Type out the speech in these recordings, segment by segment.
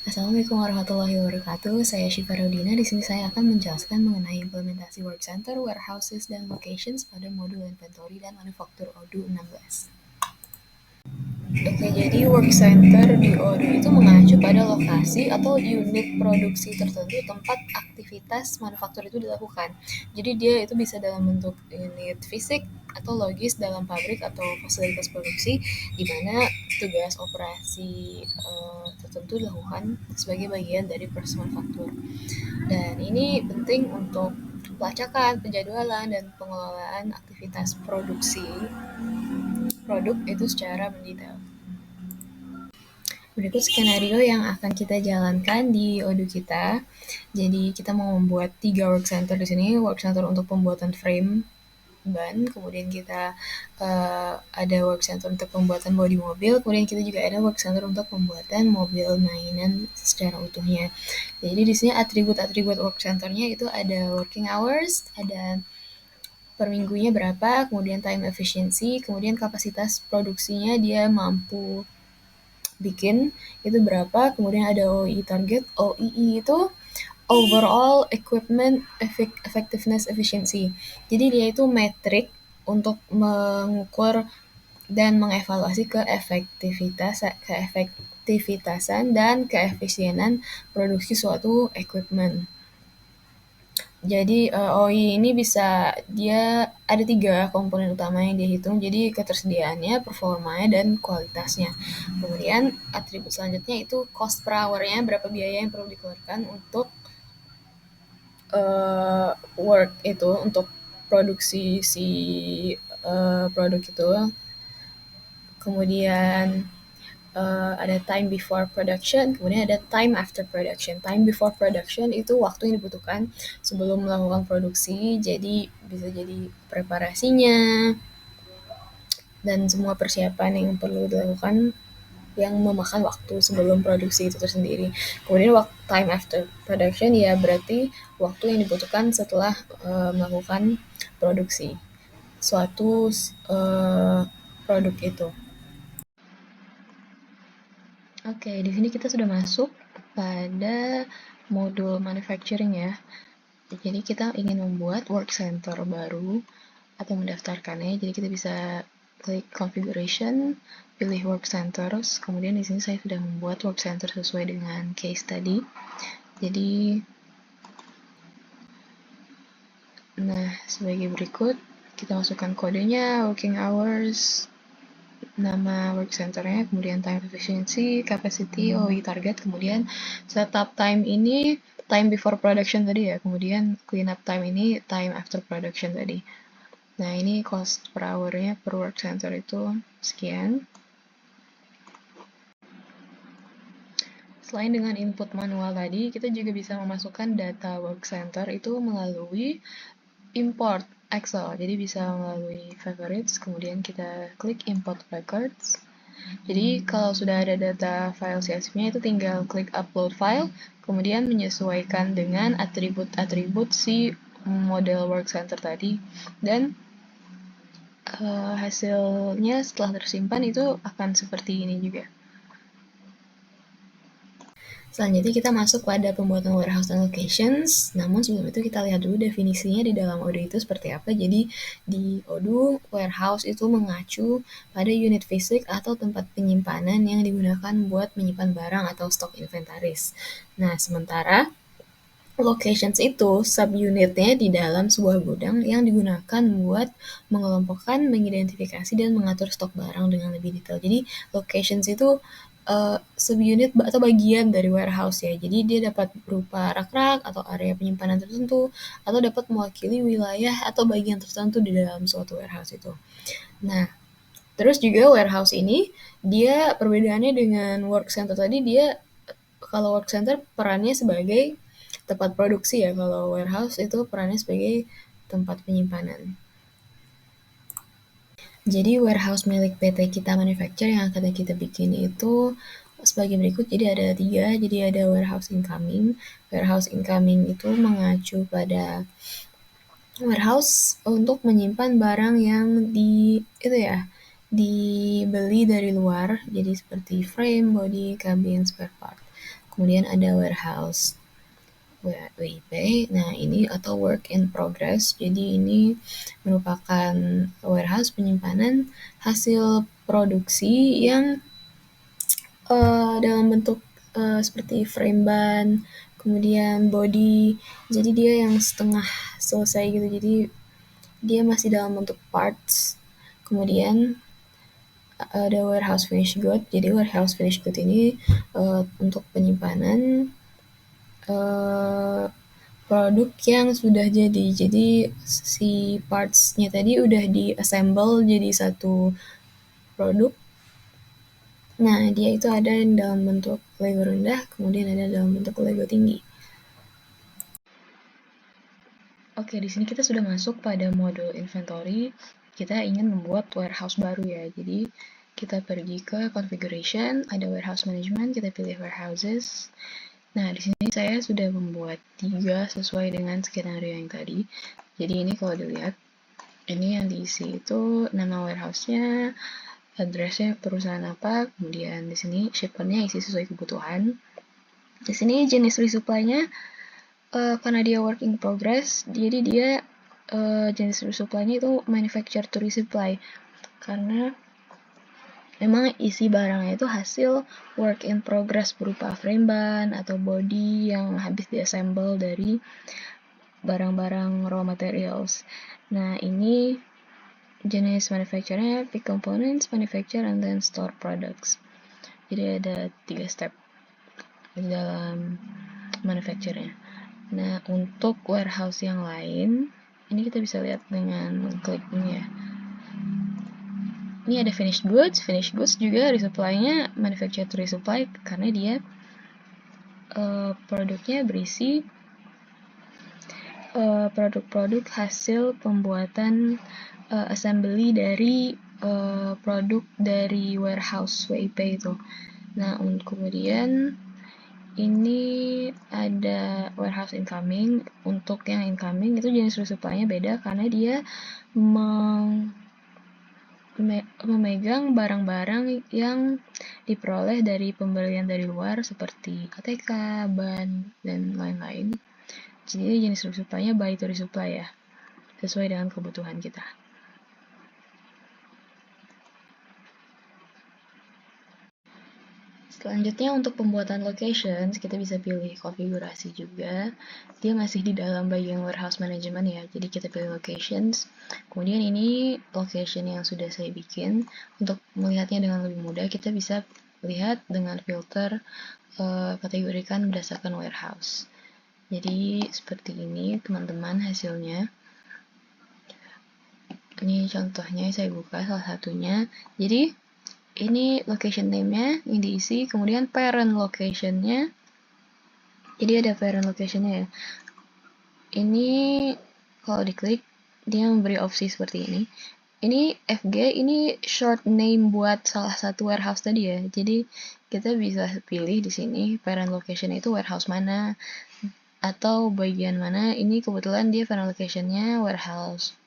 Assalamualaikum warahmatullahi wabarakatuh. Saya Syifa Raudina. Di sini saya akan menjelaskan mengenai implementasi work center, warehouses, dan locations pada modul inventory dan manufaktur Odoo 16. Oke, jadi work center di Odoo itu mengacu pada lokasi atau unit produksi tertentu tempat aktivitas manufaktur itu dilakukan. Jadi dia itu bisa dalam bentuk unit fisik atau logis dalam pabrik atau fasilitas produksi, di mana tugas operasi tertentu dilakukan sebagai bagian dari proses manufaktur. Dan ini penting untuk pelacakan, penjadwalan, dan pengelolaan aktivitas produksi produk itu secara mendetail. Berikut skenario yang akan kita jalankan di Odoo kita. Jadi kita mau membuat 3 work center di sini. Work center untuk pembuatan frame ban, kemudian kita ada work center untuk pembuatan bodi mobil, kemudian kita juga ada work center untuk pembuatan mobil mainan secara utuhnya. Jadi di sini atribut-atribut work centernya itu ada working hours, ada per minggunya berapa, kemudian time efficiency, kemudian kapasitas produksinya dia mampu bikin itu berapa, kemudian ada OEE target. OEE itu overall equipment effectiveness efficiency. Jadi dia itu metrik untuk mengukur dan mengevaluasi keefektivitasan dan keefisienan produksi suatu equipment. Jadi OI ini dia ada 3 komponen utama yang dihitung, jadi ketersediaannya, performanya, dan kualitasnya. Kemudian atribut selanjutnya itu cost per hour-nya, berapa biaya yang perlu dikeluarkan untuk work itu, untuk produksi si produk itu. Kemudian ada time before production, kemudian ada time after production. Time before production itu waktu yang dibutuhkan sebelum melakukan produksi, jadi bisa jadi preparasinya dan semua persiapan yang perlu dilakukan yang memakan waktu sebelum produksi itu tersendiri. Kemudian time after production ya berarti waktu yang dibutuhkan setelah melakukan produksi suatu produk itu. Oke, di sini kita sudah masuk pada modul manufacturing ya. Jadi kita ingin membuat work center baru atau mendaftarkannya. Jadi kita bisa klik configuration, pilih work centers. Kemudian di sini saya sudah membuat work center sesuai dengan case tadi. Jadi, nah sebagai berikut kita masukkan kodenya, working hours, nama work centernya, kemudian time efficiency, capacity, OE target, kemudian setup time ini time before production tadi ya, kemudian cleanup time ini time after production tadi. Nah ini cost per hour-nya per work center itu sekian. Selain dengan input manual tadi, kita juga bisa memasukkan data work center itu melalui import Excel. Jadi bisa melalui favorites, kemudian kita klik import records. Jadi kalau sudah ada data file CSV-nya itu tinggal klik upload file, kemudian menyesuaikan dengan atribut-atribut si model work center tadi, dan hasilnya setelah tersimpan itu akan seperti ini juga. Selanjutnya kita masuk pada pembuatan warehouse dan locations. Namun sebelum itu kita lihat dulu definisinya di dalam Odoo itu seperti apa. Jadi di Odoo, warehouse itu mengacu pada unit fisik atau tempat penyimpanan yang digunakan buat menyimpan barang atau stok inventaris. Nah, sementara locations itu subunitnya di dalam sebuah gudang yang digunakan buat mengelompokkan, mengidentifikasi, dan mengatur stok barang dengan lebih detail. Jadi locations itu subunit atau bagian dari warehouse ya. Jadi dia dapat berupa rak-rak atau area penyimpanan tertentu, atau dapat mewakili wilayah atau bagian tertentu di dalam suatu warehouse itu. Nah, terus juga warehouse ini dia perbedaannya dengan work center tadi, dia kalau work center perannya sebagai tempat produksi ya, kalau warehouse itu perannya sebagai tempat penyimpanan. Jadi warehouse milik PT Kita Manufacture yang akan kita bikin itu sebagai berikut. Jadi ada 3, jadi ada warehouse incoming. Warehouse incoming itu mengacu pada warehouse untuk menyimpan barang yang dibeli dari luar, jadi seperti frame, body, cabin, spare part. kemudian ada warehouse WIP. Nah, ini atau work in progress. Jadi ini merupakan warehouse penyimpanan hasil produksi yang dalam bentuk seperti frame ban, kemudian body. Jadi dia yang setengah selesai gitu. Jadi dia masih dalam bentuk parts. Kemudian ada warehouse finished good. Jadi warehouse finished good ini untuk penyimpanan produk yang sudah jadi. Jadi si parts-nya tadi udah di-assemble jadi satu produk. Nah, dia itu ada dalam bentuk Lego rendah, kemudian ada dalam bentuk Lego tinggi. Oke, di sini kita sudah masuk pada mode inventory. Kita ingin membuat warehouse baru ya. Jadi kita pergi ke configuration, ada warehouse management, kita pilih warehouses. Nah, di sini saya sudah membuat 3 sesuai dengan skenario yang tadi. Jadi ini kalau dilihat, ini yang diisi itu nama warehouse-nya, address-nya perusahaan apa, kemudian di sini shipment-nya isi sesuai kebutuhan. Di sini jenis resupply-nya karena dia work in progress, jadi dia jenis resupply-nya itu manufacture to resupply. Karena memang isi barangnya itu hasil work in progress berupa frame ban atau body yang habis diassemble dari barang-barang raw materials. Nah, ini jenis manufacture-nya pick components, manufacture, and then store products. Jadi ada 3 step di dalam manufacture-nya. Nah, untuk warehouse yang lain, ini kita bisa lihat dengan klik ini ya. Ini ada finished goods juga resupply-nya manufacture to resupply karena dia produknya berisi produk-produk hasil pembuatan assembly dari produk dari warehouse WIP itu. Nah, kemudian ini ada warehouse incoming. Untuk yang incoming itu jenis resupply-nya beda karena dia memegang barang-barang yang diperoleh dari pembelian dari luar seperti ATK, ban, dan lain-lain. Jadi jenis resupply-nya buy to resupply ya, sesuai dengan kebutuhan kita. Selanjutnya untuk pembuatan locations, kita bisa pilih konfigurasi juga. Dia masih di dalam bagian warehouse management ya, jadi kita pilih locations. Kemudian ini location yang sudah saya bikin. Untuk melihatnya dengan lebih mudah, kita bisa lihat dengan filter kategorikan berdasarkan warehouse. Jadi seperti ini teman-teman hasilnya. Ini contohnya saya buka salah satunya. Jadi ini location name-nya yang diisi, kemudian parent location-nya. Jadi ada parent location-nya ya. Ini kalau diklik, dia memberi opsi seperti ini. Ini FG, ini short name buat salah satu warehouse tadi ya. Jadi kita bisa pilih di sini parent location itu warehouse mana atau bagian mana. Ini kebetulan dia parent location-nya warehouse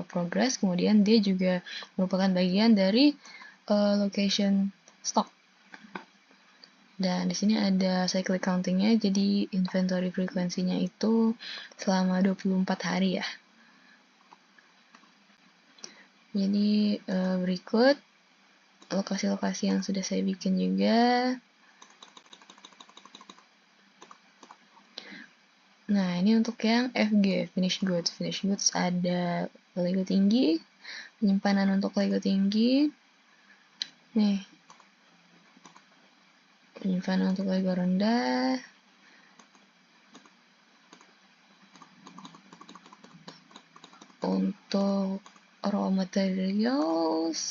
progress, kemudian dia juga merupakan bagian dari location stock. Dan di sini ada cycle counting-nya, jadi inventory frekuensinya itu selama 24 hari ya. Jadi berikut lokasi-lokasi yang sudah saya bikin juga. Nah, ini untuk yang FG, finished goods. Finished goods ada Lego tinggi, penyimpanan untuk Lego tinggi. Nih, penyimpanan untuk Lego rendah. Untuk raw materials.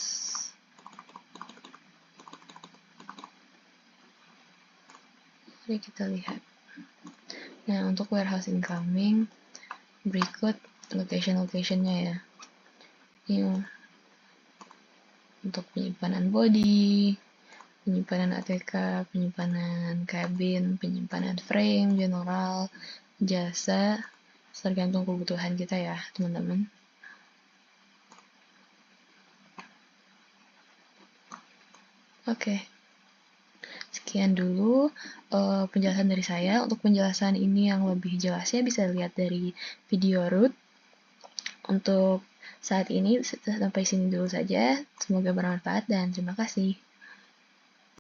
Mari kita lihat. Nah, untuk warehouse incoming, berikut location-locationnya ya. Ini untuk penyimpanan body, penyimpanan ATK, penyimpanan cabin, penyimpanan frame, general, jasa, tergantung kebutuhan kita ya, teman-teman. Oke. Sekian dulu penjelasan dari saya. Untuk penjelasan ini yang lebih jelasnya bisa lihat dari video root. Untuk saat ini sampai sini dulu saja. Semoga bermanfaat dan terima kasih.